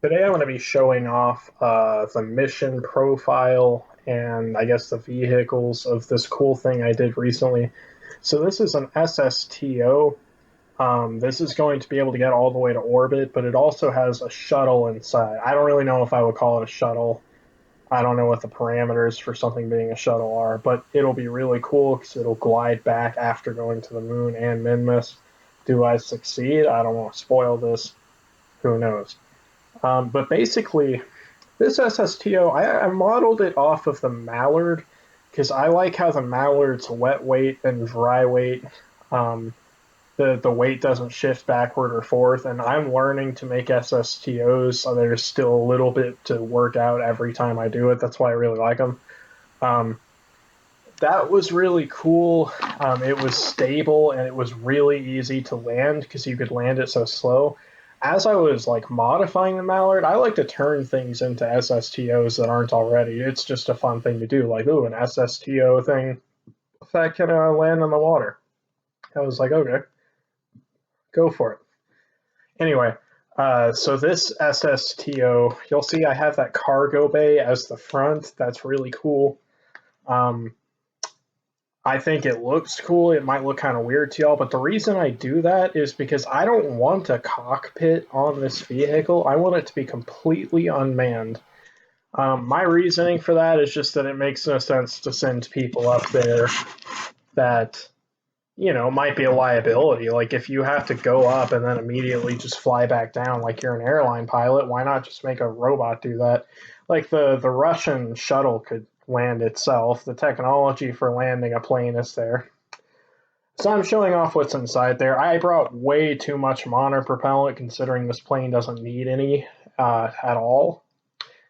Today I'm going to be showing off the mission profile and I guess the vehicles of this cool thing I did recently. So this is an SSTO. This is going to be able to get all the way to orbit, but it also has a shuttle inside. I don't really know if I would call it a shuttle. I don't know what the parameters for something being a shuttle are, but it'll be really cool because it'll glide back after going to the moon and minmus. Do I succeed? I don't want to spoil this. Who knows? But basically, this SSTO, I modeled it off of the Mallard because I like how the Mallard's wet weight and dry weight, um, the weight doesn't shift backward or forth. And I'm learning to make SSTOs, so there's still a little bit to work out every time I do it. That's why I really like them. Um, that was really cool. It was stable and it was really easy to land because you could land it so slow. As I was like modifying the Mallard, I like to turn things into SSTOs that aren't already. It's just a fun thing to do. Like, ooh, an SSTO thing that can land on the water. I was like, okay, go for it. Anyway, so this SSTO, you'll see I have that cargo bay as the front. That's really cool. Um, I think it looks cool. It might look kind of weird to y'all, but the reason I do that is because I don't want a cockpit on this vehicle. I want it to be completely unmanned. My reasoning for that is just that it makes no sense to send people up there that, might be a liability. Like if you have to go up and then immediately just fly back down like you're an airline pilot, why not just make a robot do that? Like the Russian shuttle could land itself. The technology for landing a plane is there. So I'm showing off what's inside there. I brought way too much monopropellant considering this plane doesn't need any at all.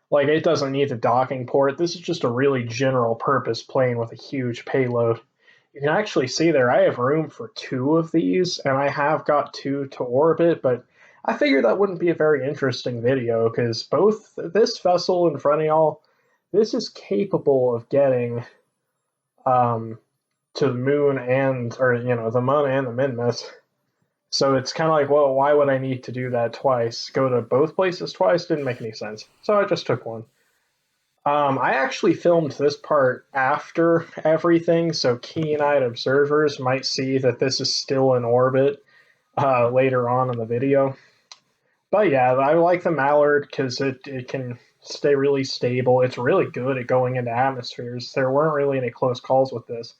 Like it doesn't need the docking port. This is just a really general purpose plane with a huge payload. You can actually see there I have room for two of these, and I have got two to orbit, but I figured that wouldn't be a very interesting video because both this vessel in front of y'all, this is capable of getting um, to the moon and, or, the Mun and the minmus. So it's kind of like, well, why would I need to do that twice? Go to both places twice didn't make any sense. So I just took one. I actually filmed this part after everything, so keen-eyed observers might see that this is still in orbit later on in the video. But yeah, I like the Mallard because it can stay really stable. It's really good at going into atmospheres. There weren't really any close calls with this.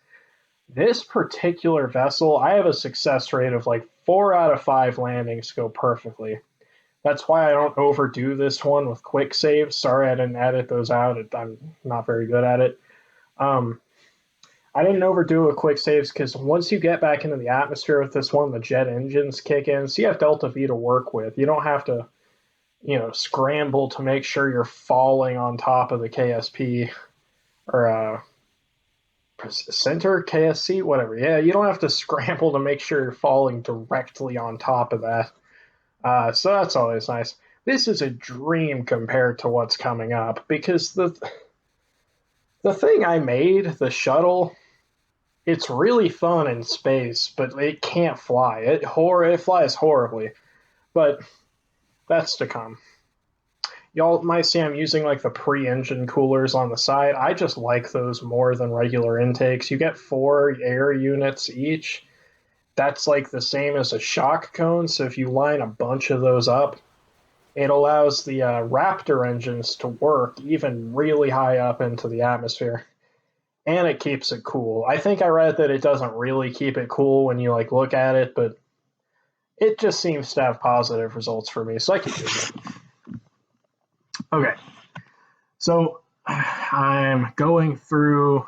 This particular vessel, I have a success rate of like 4 out of 5 landings go perfectly. That's why I don't overdo this one with quick saves. Sorry I didn't edit those out. I'm not very good at it. Um, I didn't overdo it quick saves because once you get back into the atmosphere with this one, the jet engines kick in. So you have Delta V to work with. You don't have to, scramble to make sure you're falling on top of the KSP or center KSC, whatever. Yeah, you don't have to scramble to make sure you're falling directly on top of that. So that's always nice. This is a dream compared to what's coming up because the thing I made, the shuttle, it's really fun in space, but it can't fly. It flies horribly, but that's to come. Y'all might see I'm using like the pre-engine coolers on the side. I just like those more than regular intakes. You get 4 air units each. That's like the same as a shock cone. So if you line a bunch of those up, it allows the Raptor engines to work even really high up into the atmosphere, and it keeps it cool. I think I read that it doesn't really keep it cool when you like look at it, but it just seems to have positive results for me, so I keep using it. Okay, so I'm going through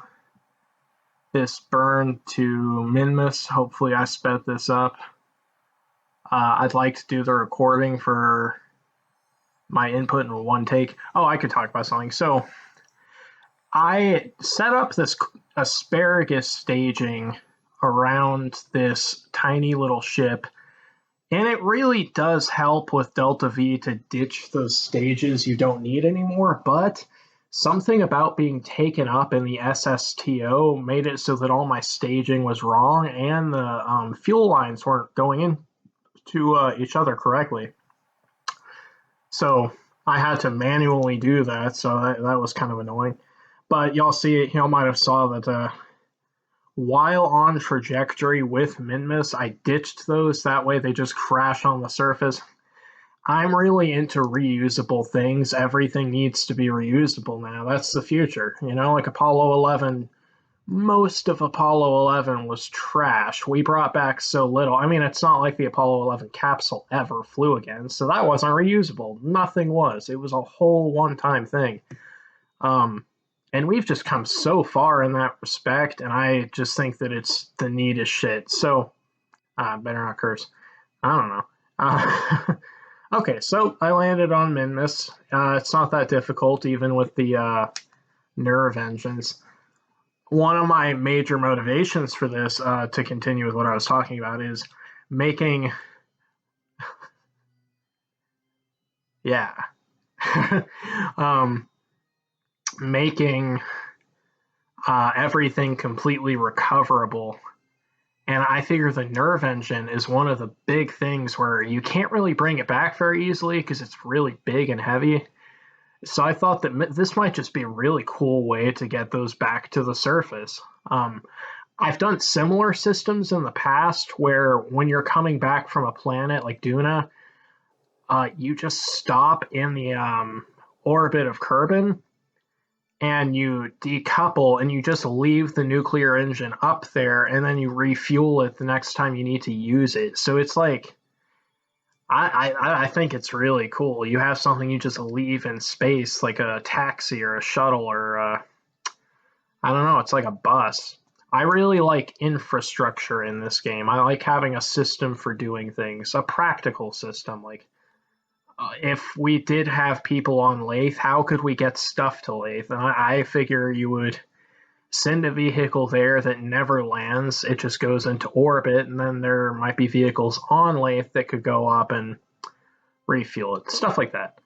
this burn to minmus. Hopefully, I sped this up. I'd like to do the recording for my input in one take. Oh, I could talk about something. So I set up this asparagus staging around this tiny little ship, and it really does help with Delta V to ditch those stages you don't need anymore, but something about being taken up in the SSTO made it so that all my staging was wrong and the fuel lines weren't going into each other correctly. So I had to manually do that, so that was kind of annoying. But y'all might have saw that while on trajectory with minmus, I ditched those. That way they just crash on the surface. I'm really into reusable things. Everything needs to be reusable now. That's the future. Like Apollo 11, most of Apollo 11 was trash. We brought back so little. I mean, it's not like the Apollo 11 capsule ever flew again, so that wasn't reusable. Nothing was. It was a whole one time thing. Um, and we've just come so far in that respect, and I just think that it's the neatest shit. So, better not curse. I don't know. Okay, so I landed on Minmus. It's not that difficult, even with the nerve engines. One of my major motivations for this, to continue with what I was talking about, is making, yeah, um, making everything completely recoverable. And I figure the nerve engine is one of the big things where you can't really bring it back very easily because it's really big and heavy. So I thought that this might just be a really cool way to get those back to the surface. I've done similar systems in the past where when you're coming back from a planet like Duna, you just stop in the orbit of Kerbin and you decouple and you just leave the nuclear engine up there and then you refuel it the next time you need to use it. So it's like, I think it's really cool. You have something you just leave in space, like a taxi or a shuttle or I don't know, it's like a bus. I really like infrastructure in this game. I like having a system for doing things, a practical system. Like, if we did have people on Lathe, how could we get stuff to Lathe? And I figure you would send a vehicle there that never lands. It just goes into orbit, and then there might be vehicles on Lathe that could go up and refuel it. Stuff like that.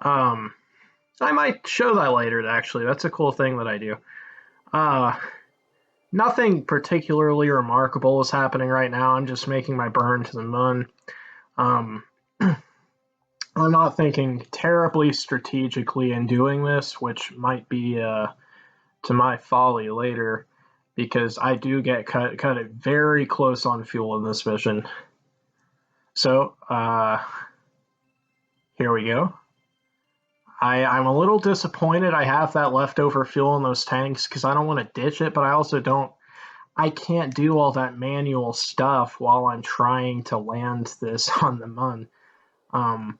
Um, I might show that later, actually. That's a cool thing that I do. Uh, Nothing particularly remarkable is happening right now. I'm just making my burn to the Mun. Um, I'm not thinking terribly strategically in doing this, which might be to my folly later, because I do get cut it very close on fuel in this mission. So here we go. I'm a little disappointed I have that leftover fuel in those tanks because I don't want to ditch it, but I also don't. I can't do all that manual stuff while I'm trying to land this on the Mun. Um,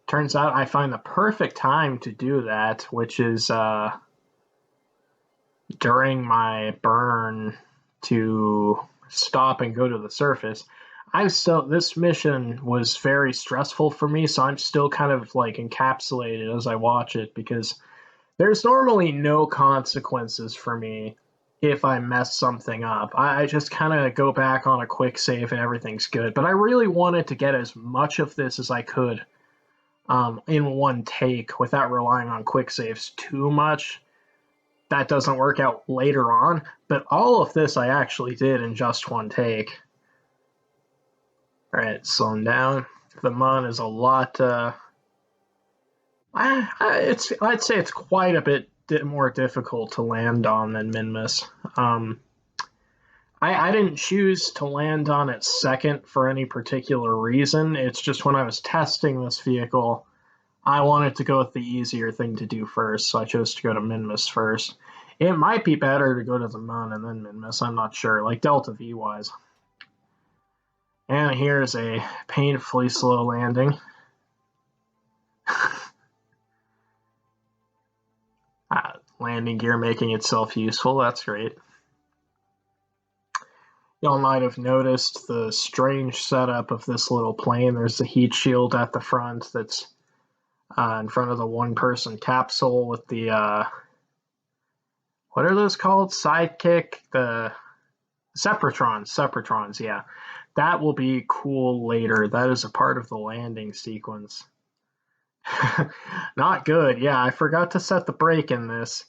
Turns out I find the perfect time to do that, which is during my burn to stop and go to the surface. This mission was very stressful for me, so I'm still kind of like encapsulated as I watch it because there's normally no consequences for me if I mess something up. I just kind of go back on a quick save and everything's good. But I really wanted to get as much of this as I could in one take without relying on quick saves too much. That doesn't work out later on, but all of this I actually did in just one take. All right, slowing down. The Mun is a lot. I'd say it's quite a bit more difficult to land on than Minmus. I didn't choose to land on it second for any particular reason. It's just when I was testing this vehicle, I wanted to go with the easier thing to do first, so I chose to go to Minmus first. It might be better to go to the Mun and then Minmus, I'm not sure, like Delta V wise. And here's a painfully slow landing. Landing gear making itself useful, that's great. Y'all might have noticed the strange setup of this little plane. There's the heat shield at the front that's in front of the one-person capsule with the what are those called? Sidekick, the Separatrons, yeah. That will be cool later. That is a part of the landing sequence. Not good. Yeah, I forgot to set the brake in this,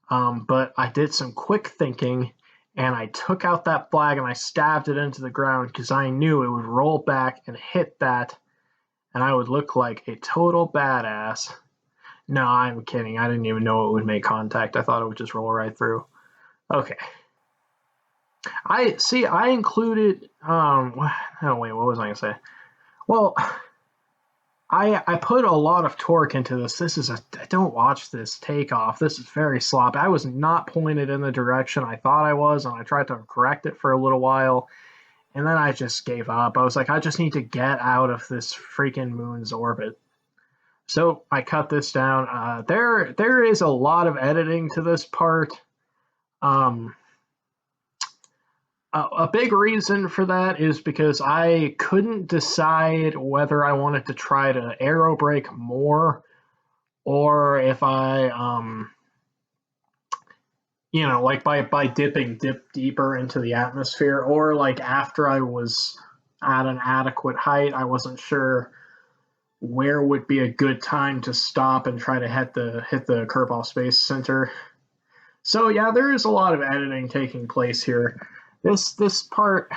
but I did some quick thinking and I took out that flag and I stabbed it into the ground because I knew it would roll back and hit that and I would look like a total badass. No, I'm kidding. I didn't even know it would make contact. I thought it would just roll right through. Okay. I see. I included. Oh wait, what was I gonna say? Well, I put a lot of torque into this. This is a. Don't watch this takeoff. This is very sloppy. I was not pointed in the direction I thought I was, and I tried to correct it for a little while, and then I just gave up. I was like, I just need to get out of this freaking moon's orbit. So I cut this down. There is a lot of editing to this part. Um, a big reason for that is because I couldn't decide whether I wanted to try to aero brake more or if I, like by dip deeper into the atmosphere, or like after I was at an adequate height, I wasn't sure where would be a good time to stop and try to hit the Kerbal Space Center. So yeah, there is a lot of editing taking place here. This part,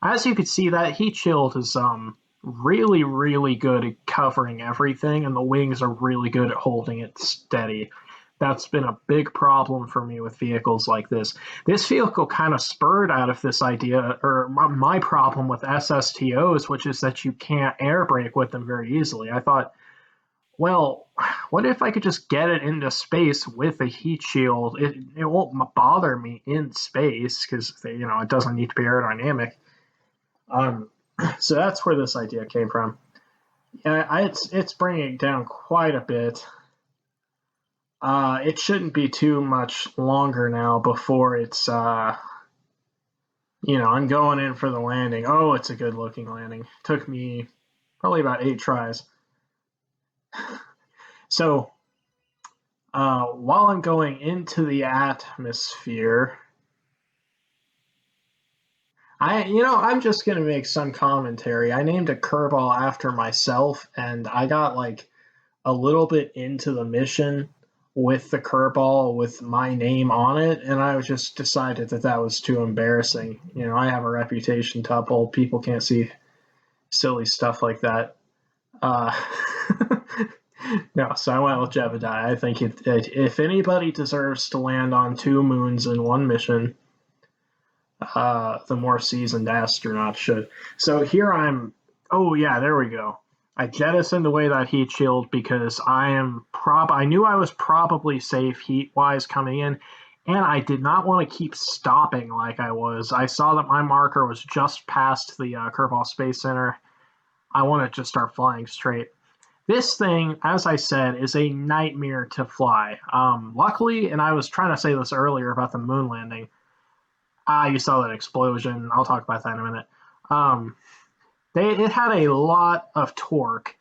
as you can see, that heat shield is really good at covering everything, and the wings are really good at holding it steady. That's been a big problem for me with vehicles like this. This vehicle kind of spurred out of this idea, or my problem with SSTOs, which is that you can't air brake with them very easily. I thought, well, what if I could just get it into space with a heat shield? It won't bother me in space because it doesn't need to be aerodynamic. Um, so that's where this idea came from. It's bringing it down quite a bit. It shouldn't be too much longer now before it's I'm going in for the landing. Oh, it's a good looking landing. Took me probably about 8 tries. So while I'm going into the atmosphere, I'm just gonna make some commentary. I named a Kerbal after myself, and I got like a little bit into the mission with the Kerbal with my name on it, and I just decided that was too embarrassing. I have a reputation to uphold. People can't see silly stuff like that. Uh, no, so I went with Jebediah. I think if anybody deserves to land on 2 moons in one mission, the more seasoned astronaut should. So here I'm. Oh yeah, there we go. I jettisoned away that heat shield because I knew I was probably safe heat wise coming in, and I did not want to keep stopping like I was. I saw that my marker was just past the Kerbal Space Center. I wanted to start flying straight. This thing, as I said, is a nightmare to fly. Luckily, and I was trying to say this earlier about the moon landing. You saw that explosion. I'll talk about that in a minute. Um, it had a lot of torque,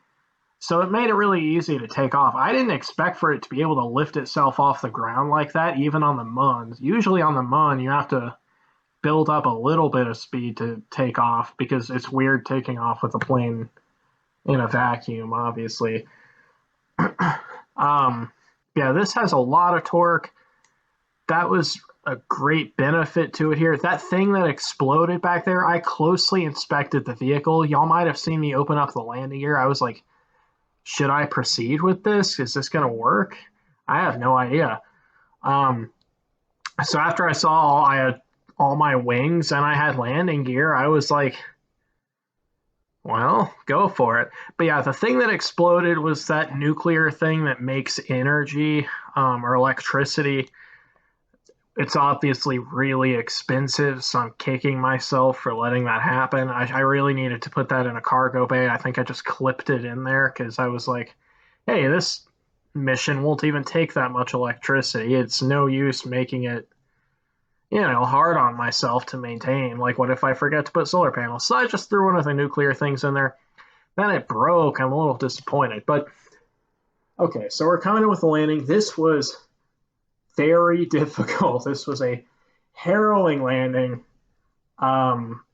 so it made it really easy to take off. I didn't expect for it to be able to lift itself off the ground like that, even on the Mun. Usually on the Mun, you have to build up a little bit of speed to take off because it's weird taking off with a plane in a vacuum, obviously. um, yeah, this has a lot of torque. That was a great benefit to it here. That thing that exploded back there, I closely inspected the vehicle. Y'all might have seen me open up the landing gear. I was like, should I proceed with this? Is this going to work? I have no idea. Um, so after I saw I had all my wings and I had landing gear, I was like, well, go for it. But yeah, the thing that exploded was that nuclear thing that makes energy or electricity. It's obviously really expensive, so I'm kicking myself for letting that happen. I really needed to put that in a cargo bay. I think I just clipped it in there because I was like, hey, this mission won't even take that much electricity. It's no use making it, hard on myself to maintain. Like, what if I forget to put solar panels? So I just threw one of the nuclear things in there. Then it broke. I'm a little disappointed. But, okay, so we're coming in with the landing. This was very difficult. This was a harrowing landing.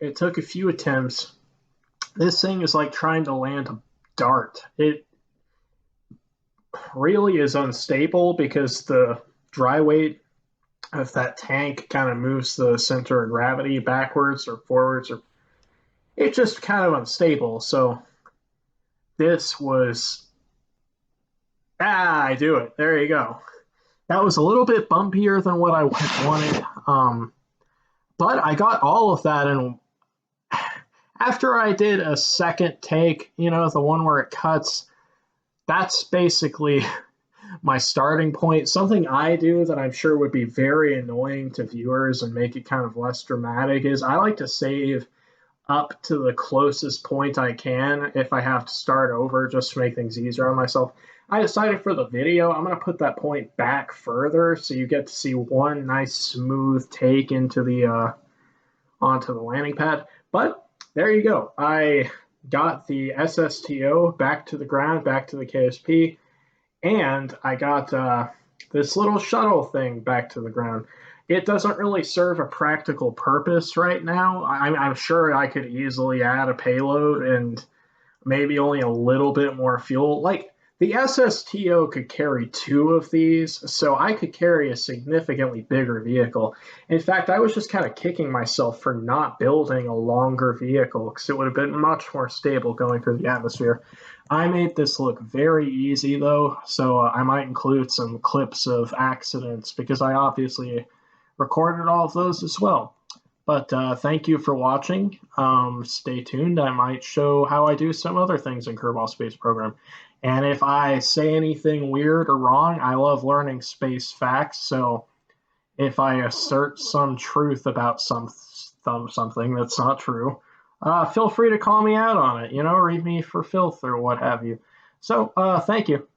It took a few attempts. This thing is like trying to land a dart. It really is unstable because the dry weight of that tank kind of moves the center of gravity backwards or forwards, or it's just kind of unstable. So this was, I do it. There you go. That was a little bit bumpier than what I wanted. But I got all of that. And after I did a second take, the one where it cuts, that's basically my starting point. Something I do that I'm sure would be very annoying to viewers and make it kind of less dramatic is I like to save up to the closest point I can if I have to start over just to make things easier on myself. I decided for the video, I'm going to put that point back further so you get to see one nice smooth take into the onto the landing pad. But there you go. I got the SSTO back to the ground, back to the KSP, and I got this little shuttle thing back to the ground. It doesn't really serve a practical purpose right now. I'm sure I could easily add a payload and maybe only a little bit more fuel. Like the SSTO could carry two of these, so I could carry a significantly bigger vehicle. In fact, I was just kind of kicking myself for not building a longer vehicle because it would have been much more stable going through the atmosphere. I made this look very easy though, so I might include some clips of accidents because I obviously recorded all of those as well. But thank you for watching. Stay tuned. I might show how I do some other things in Kerbal Space Program. And if I say anything weird or wrong, I love learning space facts. So if I assert some truth about something that's not true, feel free to call me out on it. Read me for filth or what have you. So thank you.